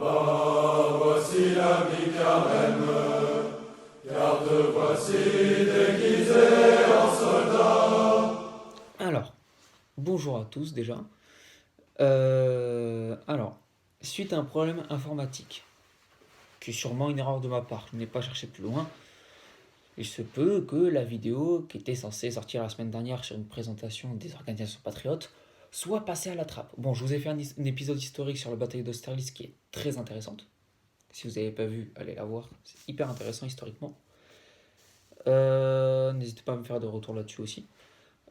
Voici la vie carême, car te voici déguisé en soldat. Alors, bonjour à tous déjà. Alors, suite à un problème informatique, qui est sûrement une erreur de ma part, je n'ai pas cherché plus loin, il se peut que la vidéo qui était censée sortir la semaine dernière sur une présentation des organisations patriotes soit passée à la trappe. Bon, je vous ai fait un épisode historique sur la bataille d'Austerlitz qui est très intéressante. Si vous n'avez pas vu, allez la voir, c'est hyper intéressant historiquement. N'hésitez pas à me faire des retours là-dessus aussi.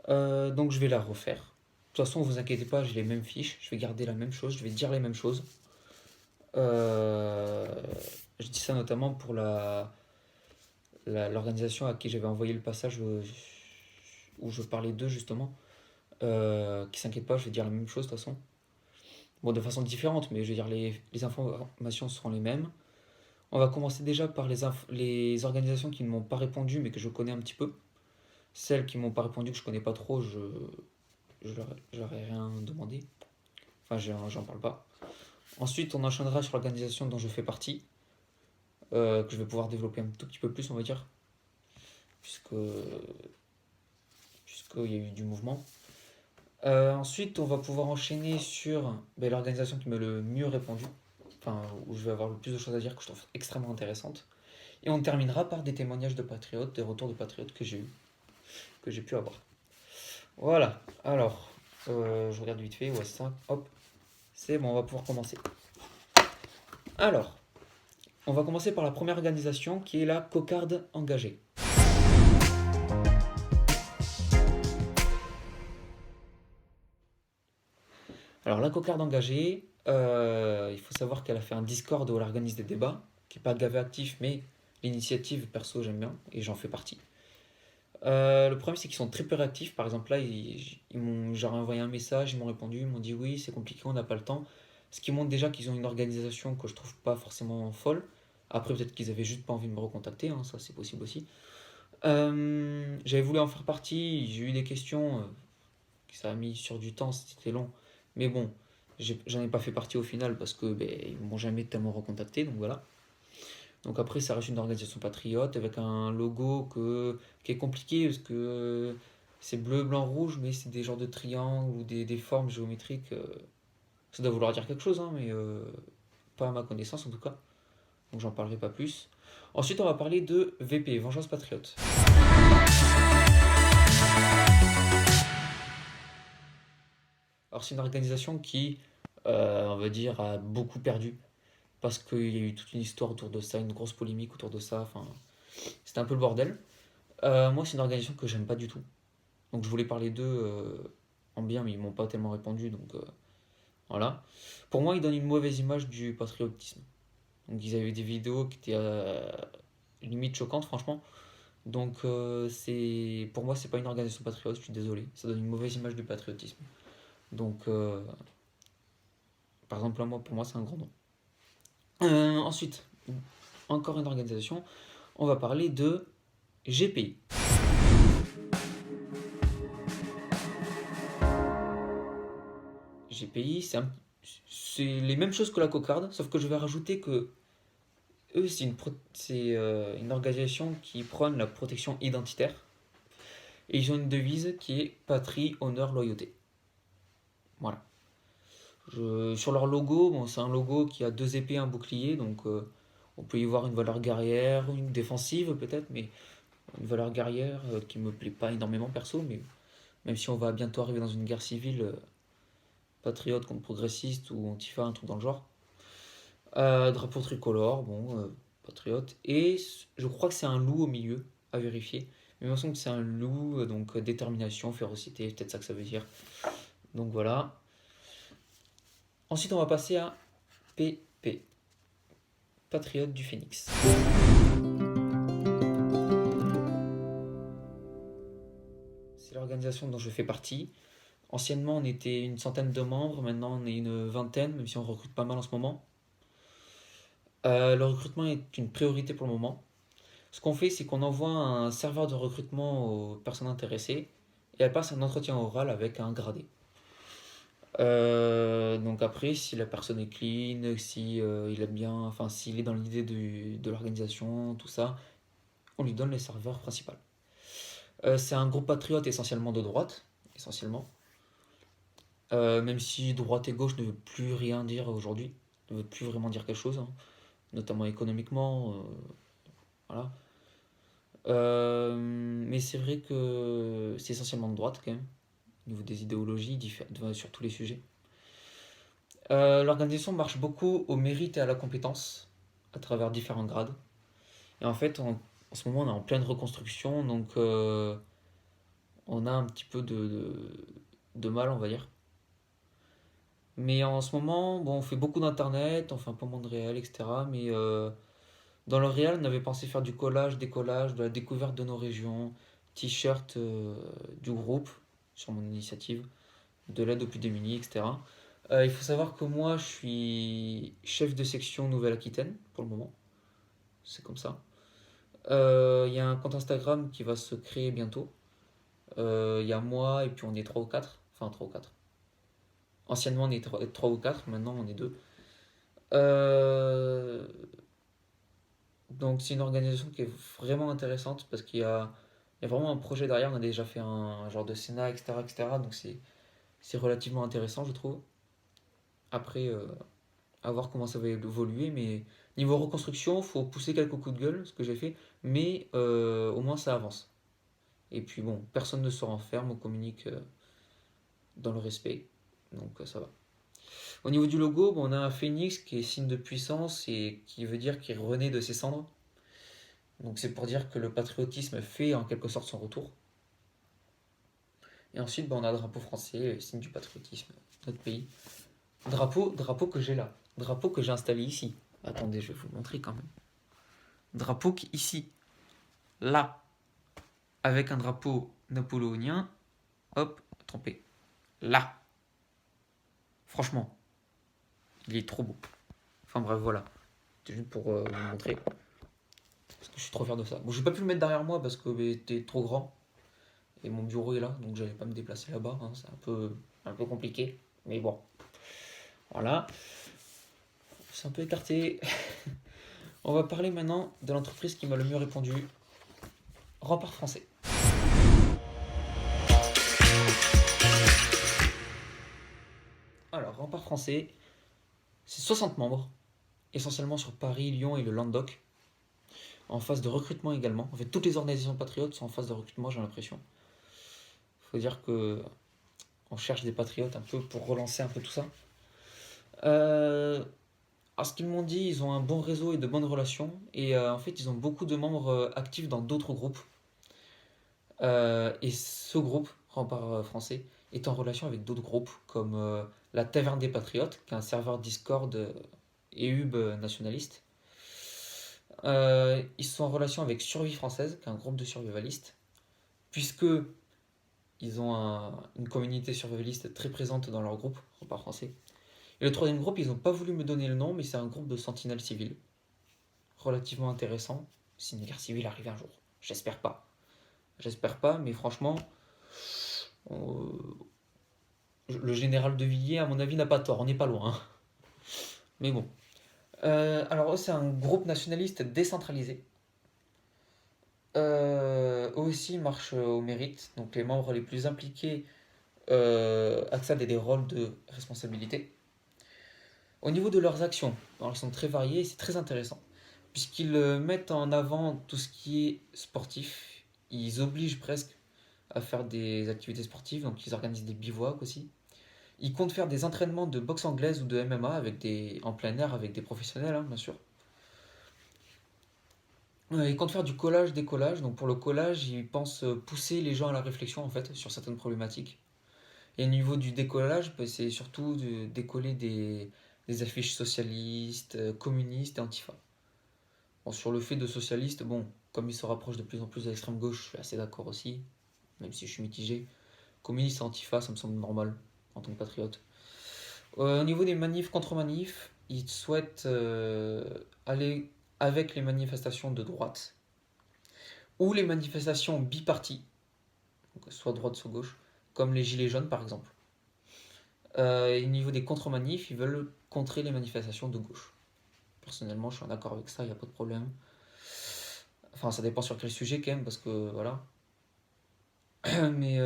Donc je vais la refaire. De toute façon, vous inquiétez pas, j'ai les mêmes fiches, je vais garder la même chose, je vais dire les mêmes choses. Euh, je dis ça notamment pour l'organisation à qui j'avais envoyé le passage où je parlais d'eux justement. Qui s'inquiète pas, je vais dire la même chose de toute façon. Bon, de façon différente, mais je vais dire les informations seront les mêmes. On va commencer déjà par les organisations qui ne m'ont pas répondu mais que je connais un petit peu. Celles qui m'ont pas répondu, que je connais pas trop, je leur ai rien demandé. Enfin, j'en parle pas. Ensuite, on enchaînera sur l'organisation dont je fais partie, que je vais pouvoir développer un tout petit peu plus, on va dire, puisque puisqu'il y a eu du mouvement. Ensuite, on va pouvoir enchaîner sur l'organisation qui m'a le mieux répondu, enfin, où je vais avoir le plus de choses à dire que je trouve extrêmement intéressantes. Et on terminera par des témoignages de patriotes, des retours de patriotes que j'ai eu, que j'ai pu avoir. Voilà, alors, je regarde vite fait, ouais, ça, hop, c'est bon, on va pouvoir commencer. Alors, on va commencer par la première organisation qui est la Cocarde Engagée. Alors, la Cocarde Engagée, il faut savoir qu'elle a fait un Discord où elle organise des débats, qui n'est pas gavé actif, mais l'initiative, perso, j'aime bien, et j'en fais partie. Le problème, c'est qu'ils sont très peu réactifs. Par exemple, là, j'aurais envoyé un message, ils m'ont répondu, ils m'ont dit oui, c'est compliqué, on n'a pas le temps. Ce qui montre déjà qu'ils ont une organisation que je trouve pas forcément folle. Après, peut-être qu'ils avaient juste pas envie de me recontacter, hein, ça c'est possible aussi. J'avais voulu en faire partie, j'ai eu des questions, ça a mis sur du temps, c'était long. Mais bon, j'en ai pas fait partie au final parce que ils m'ont jamais tellement recontacté, donc voilà. Donc après, ça reste une organisation patriote avec un logo qui est compliqué parce que c'est bleu, blanc, rouge, mais c'est des genres de triangles ou des formes géométriques. Ça doit vouloir dire quelque chose, hein, mais pas à ma connaissance en tout cas. Donc j'en parlerai pas plus. Ensuite, on va parler de VP, Vengeance Patriote. Alors c'est une organisation qui, on va dire, a beaucoup perdu parce qu'il y a eu toute une histoire autour de ça, une grosse polémique autour de ça. Enfin, c'était un peu le bordel. Moi, c'est une organisation que j'aime pas du tout. Donc je voulais parler d'eux en bien, mais ils m'ont pas tellement répondu. Donc voilà. Pour moi, ils donnent une mauvaise image du patriotisme. Donc ils avaient des vidéos qui étaient limite choquantes, franchement. Donc pour moi, c'est pas une organisation patriote. Je suis désolé. Ça donne une mauvaise image du patriotisme. Donc par exemple, là, pour moi, c'est un grand nom. Ensuite, encore une organisation. On va parler de GPI. GPI, c'est les mêmes choses que la cocarde, sauf que je vais rajouter que eux, c'est une organisation qui prône la protection identitaire. Et ils ont une devise qui est patrie, honneur, loyauté. Voilà. Sur leur logo, bon, c'est un logo qui a deux épées et un bouclier, donc on peut y voir une valeur guerrière, une défensive peut-être, mais une valeur guerrière qui me plaît pas énormément perso, mais même si on va bientôt arriver dans une guerre civile patriote contre progressiste ou antifa, un truc dans le genre. Drapeau tricolore, bon, patriote. Et je crois que c'est un loup au milieu, à vérifier. Mais il me semble que c'est un loup, donc détermination, férocité, peut-être ça que ça veut dire. Donc voilà. Ensuite, on va passer à PP, Patriote du Phénix. C'est l'organisation dont je fais partie. Anciennement, on était une centaine de membres, maintenant on est une vingtaine, même si on recrute pas mal en ce moment. Le recrutement est une priorité pour le moment. Ce qu'on fait, c'est qu'on envoie un serveur de recrutement aux personnes intéressées et elles passent un entretien oral avec un gradé. Donc après, si la personne est clean, si il aime bien, enfin s'il est dans l'idée de l'organisation, tout ça, on lui donne les serveurs principaux. C'est un groupe patriote essentiellement de droite, essentiellement. Même si droite et gauche ne veut plus rien dire aujourd'hui, ne veut plus vraiment dire quelque chose, hein, notamment économiquement, voilà. Mais c'est vrai que c'est essentiellement de droite quand même, au niveau des idéologies, sur tous les sujets. L'organisation marche beaucoup au mérite et à la compétence, à travers différents grades. Et en fait, en ce moment, on est en pleine reconstruction, donc on a un petit peu de mal, on va dire. Mais en ce moment, bon, on fait beaucoup d'internet, on fait un peu moins de réel, etc. Mais dans le réel, on avait pensé faire du collage, décollage, de la découverte de nos régions, t-shirt du groupe, sur mon initiative, de l'aide aux plus démunis, etc. Il faut savoir que moi, je suis chef de section Nouvelle-Aquitaine, pour le moment. C'est comme ça. Il y a un compte Instagram qui va se créer bientôt. Il y a moi, et puis on est 3 ou 4. Enfin, 3 ou 4. Anciennement, on est 3 ou 4, maintenant on est 2. Euh, donc c'est une organisation qui est vraiment intéressante parce qu'il y a vraiment un projet derrière. On a déjà fait un genre de Sénat, etc. etc. donc c'est relativement intéressant, je trouve. Après, à voir comment ça va évoluer. Mais niveau reconstruction, il faut pousser quelques coups de gueule, ce que j'ai fait. Mais au moins ça avance. Et puis bon, personne ne se renferme, on communique dans le respect. Donc ça va. Au niveau du logo, bon, on a un phénix qui est signe de puissance et qui veut dire qu'il renaît de ses cendres. Donc c'est pour dire que le patriotisme fait en quelque sorte son retour. Et ensuite, ben, on a le drapeau français, signe du patriotisme de notre pays. Drapeau que j'ai là. Drapeau que j'ai installé ici. Attendez, je vais vous le montrer quand même. Drapeau qui ici, là, avec un drapeau napoléonien. Hop, trompé. Là. Franchement, il est trop beau. Enfin bref, voilà. C'est juste pour vous montrer. Parce que je suis trop fier de ça. Bon, j'ai pas pu le mettre derrière moi parce que c'était trop grand. Et mon bureau est là, donc j'allais pas me déplacer là-bas, hein. C'est un peu compliqué. Mais bon, voilà. C'est un peu écarté. On va parler maintenant de l'entreprise qui m'a le mieux répondu. Rempart Français. Alors, Rempart Français, c'est 60 membres, essentiellement sur Paris, Lyon et le Languedoc, en phase de recrutement également. En fait, toutes les organisations patriotes sont en phase de recrutement, j'ai l'impression. Il faut dire que on cherche des patriotes un peu pour relancer un peu tout ça. Alors, ce qu'ils m'ont dit, ils ont un bon réseau et de bonnes relations. Et en fait, ils ont beaucoup de membres actifs dans d'autres groupes. Et ce groupe, Rempart Français, est en relation avec d'autres groupes, comme la Taverne des Patriotes, qui est un serveur Discord et Hub nationaliste. Ils sont en relation avec Survie Française, qui est un groupe de survivalistes, puisque ils ont une communauté survivaliste très présente dans leur groupe, Rempart Français. Et le troisième groupe, ils n'ont pas voulu me donner le nom, mais c'est un groupe de sentinelles civiles, relativement intéressant, si une guerre civile arrive un jour. J'espère pas. J'espère pas, mais franchement, euh, le général de Villiers, à mon avis, n'a pas tort, on n'est pas loin, hein. Mais bon. Alors, eux, c'est un groupe nationaliste décentralisé. Eux aussi marchent au mérite, donc les membres les plus impliqués accèdent à des rôles de responsabilité. Au niveau de leurs actions, alors, elles sont très variées et c'est très intéressant, puisqu'ils mettent en avant tout ce qui est sportif. Ils obligent presque à faire des activités sportives, donc ils organisent des bivouacs aussi. Ils comptent faire des entraînements de boxe anglaise ou de MMA en plein air avec des professionnels, hein, bien sûr. Ils comptent faire du collage, décollage. Donc pour le collage, ils pensent pousser les gens à la réflexion en fait sur certaines problématiques. Et au niveau du décollage, bah, c'est surtout de décoller des affiches socialistes, communistes et antifa. Bon, sur le fait de socialiste, bon, comme il se rapproche de plus en plus de l'extrême gauche, je suis assez d'accord aussi, même si je suis mitigé. Communiste et antifa, ça me semble normal en tant que patriote. Au niveau des manifs contre-manifs, ils souhaitent aller avec les manifestations de droite ou les manifestations biparties, donc soit droite soit gauche, comme les gilets jaunes par exemple. Et au niveau des contre-manifs, ils veulent contrer les manifestations de gauche. Personnellement, je suis en accord avec ça, il n'y a pas de problème. Enfin, ça dépend sur quel sujet quand même, parce que voilà. Mais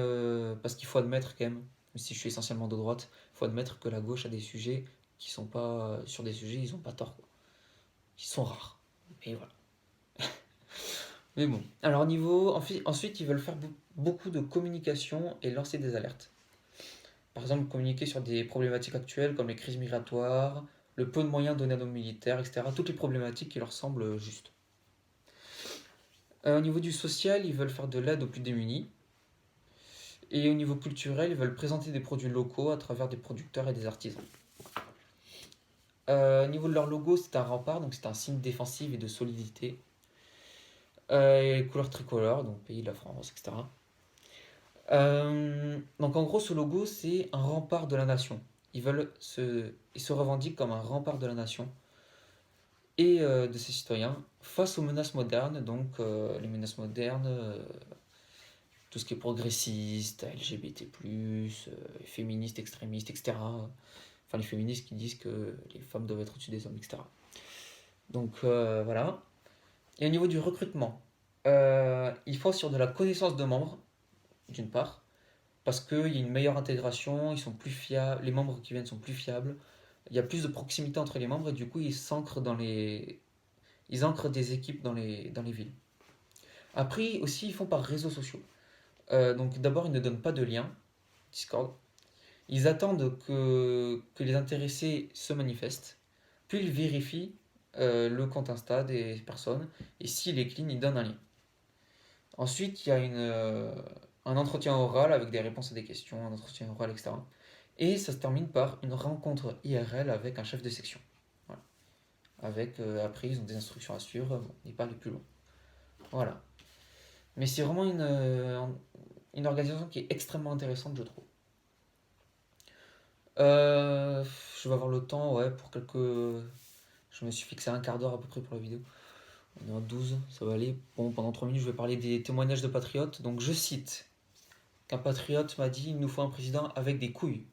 parce qu'il faut admettre quand même, même si je suis essentiellement de droite, il faut admettre que la gauche a des sujets qui sont pas. Sur des sujets, ils ont pas tort, quoi. Qui sont rares. Et voilà. Mais bon. Alors, ensuite, ils veulent faire beaucoup de communication et lancer des alertes. Par exemple, communiquer sur des problématiques actuelles comme les crises migratoires, le peu de moyens donnés à nos militaires, etc. Toutes les problématiques qui leur semblent justes. Au niveau du social, ils veulent faire de l'aide aux plus démunis. Et au niveau culturel, ils veulent présenter des produits locaux à travers des producteurs et des artisans. Au niveau de leur logo, c'est un rempart, donc c'est un signe défensif et de solidité. Et les couleurs tricolores, donc pays de la France, etc. Donc en gros, ce logo, c'est un rempart de la nation. Ils se revendiquent comme un rempart de la nation et de ses citoyens face aux menaces modernes, donc les menaces modernes, tout ce qui est progressiste, LGBT+, féministes, extrémistes, etc. Enfin, les féministes qui disent que les femmes doivent être au-dessus des hommes, etc. Donc voilà. Et au niveau du recrutement, il faut sur de la connaissance de membres, d'une part, parce qu'il y a une meilleure intégration, ils sont plus fiables, les membres qui viennent sont plus fiables, il y a plus de proximité entre les membres et du coup ils ancrent des équipes dans les villes. Après aussi ils font par réseaux sociaux. Donc d'abord ils ne donnent pas de lien Discord. Ils attendent que les intéressés se manifestent, puis ils vérifient le compte Insta des personnes et s'il est clean ils donnent un lien. Ensuite il y a un entretien oral avec des réponses à des questions, un entretien oral, etc. Et ça se termine par une rencontre IRL avec un chef de section. Voilà. Après, ils ont des instructions à suivre, bon, et pas aller plus loin. Voilà. Mais c'est vraiment une organisation qui est extrêmement intéressante, je trouve. Euh, je vais avoir le temps, ouais, pour quelques. Je me suis fixé un quart d'heure à peu près pour la vidéo. On est à 12, ça va aller. Bon, pendant 3 minutes, je vais parler des témoignages de patriotes. Donc, je cite qu'un patriote m'a dit il nous faut un président avec des couilles.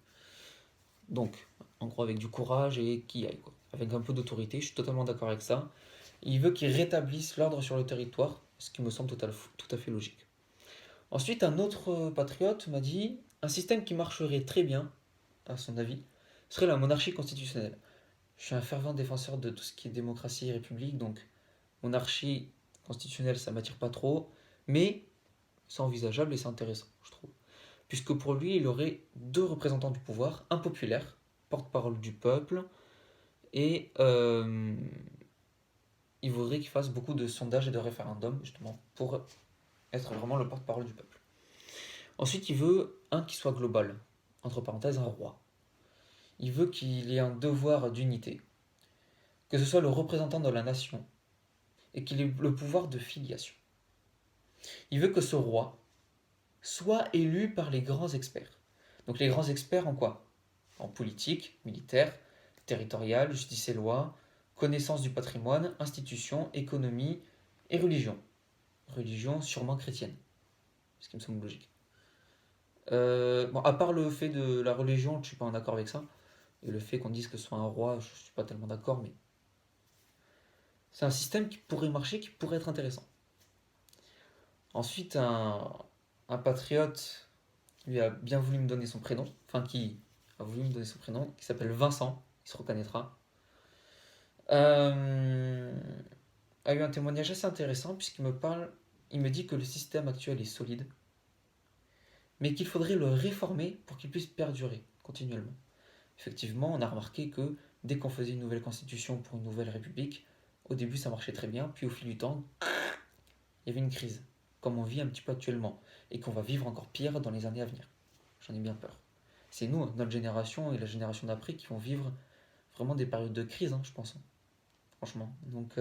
Donc, en gros, avec du courage et qui aille, quoi. Avec un peu d'autorité, je suis totalement d'accord avec ça. Il veut qu'il rétablisse l'ordre sur le territoire, ce qui me semble tout à fait logique. Ensuite, un autre patriote m'a dit un système qui marcherait très bien, à son avis, serait la monarchie constitutionnelle. Je suis un fervent défenseur de tout ce qui est démocratie et république, donc monarchie constitutionnelle, ça m'attire pas trop, mais c'est envisageable et c'est intéressant, je trouve. Puisque pour lui, il aurait deux représentants du pouvoir, un populaire, porte-parole du peuple, et il voudrait qu'il fasse beaucoup de sondages et de référendums, justement, pour être vraiment le porte-parole du peuple. Ensuite, il veut un qui soit global, entre parenthèses, un roi. Il veut qu'il ait un devoir d'unité, que ce soit le représentant de la nation, et qu'il ait le pouvoir de filiation. Il veut que ce roi soit élu par les grands experts. Donc les grands experts en quoi? En politique, militaire, territoriale, justice et loi, connaissance du patrimoine, institutions, économie et religion. Religion sûrement chrétienne, ce qui me semble logique. Bon, à part le fait de la religion, je ne suis pas en accord avec ça. Et le fait qu'on dise que ce soit un roi, je ne suis pas tellement d'accord, mais c'est un système qui pourrait marcher, qui pourrait être intéressant. Ensuite, un patriote lui a bien voulu me donner son prénom, enfin qui a voulu me donner son prénom, qui s'appelle Vincent, il se reconnaîtra. Euh, a eu un témoignage assez intéressant puisqu'il me parle, il me dit que le système actuel est solide, mais qu'il faudrait le réformer pour qu'il puisse perdurer continuellement. Effectivement, on a remarqué que dès qu'on faisait une nouvelle constitution pour une nouvelle république, au début ça marchait très bien, puis au fil du temps, il y avait une crise, comme on vit un petit peu actuellement, et qu'on va vivre encore pire dans les années à venir. J'en ai bien peur. C'est nous, notre génération et la génération d'après, qui vont vivre vraiment des périodes de crise, hein, je pense. Franchement. Donc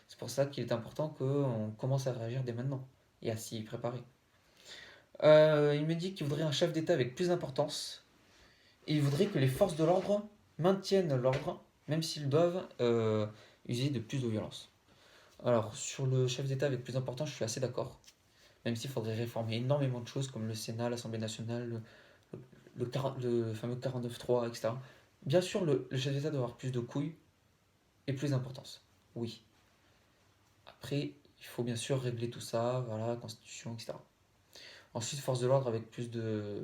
c'est pour ça qu'il est important qu'on commence à réagir dès maintenant et à s'y préparer. Il me dit qu'il voudrait un chef d'État avec plus d'importance et il voudrait que les forces de l'ordre maintiennent l'ordre, même s'ils doivent user de plus de violence. Alors, sur le chef d'État avec plus d'importance, je suis assez d'accord. Même s'il faudrait réformer énormément de choses comme le Sénat, l'Assemblée nationale, le fameux 49.3, etc. Bien sûr, le chef d'État doit avoir plus de couilles et plus d'importance. Oui. Après, il faut bien sûr régler tout ça, voilà, constitution, etc. Ensuite, force de l'ordre avec plus de.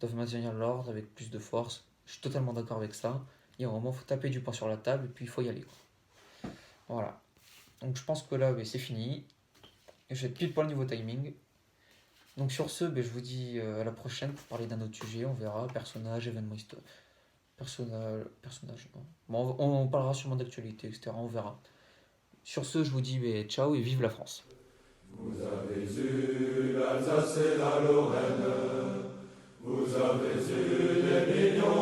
Doivent maintenir l'ordre avec plus de force. Je suis totalement d'accord avec ça. Il y a un moment, il faut taper du poing sur la table et puis il faut y aller, quoi. Voilà. Donc je pense que là, c'est fini. Je vais être pile poil niveau timing. Donc sur ce, je vous dis à la prochaine pour parler d'un autre sujet. On verra. Personnage, événement historique. Personnage, non. Bon, on parlera sûrement d'actualité, etc. On verra. Sur ce, je vous dis ciao et vive la France. Vous avez eu l'Alsace et la Lorraine, vous avez eu des millions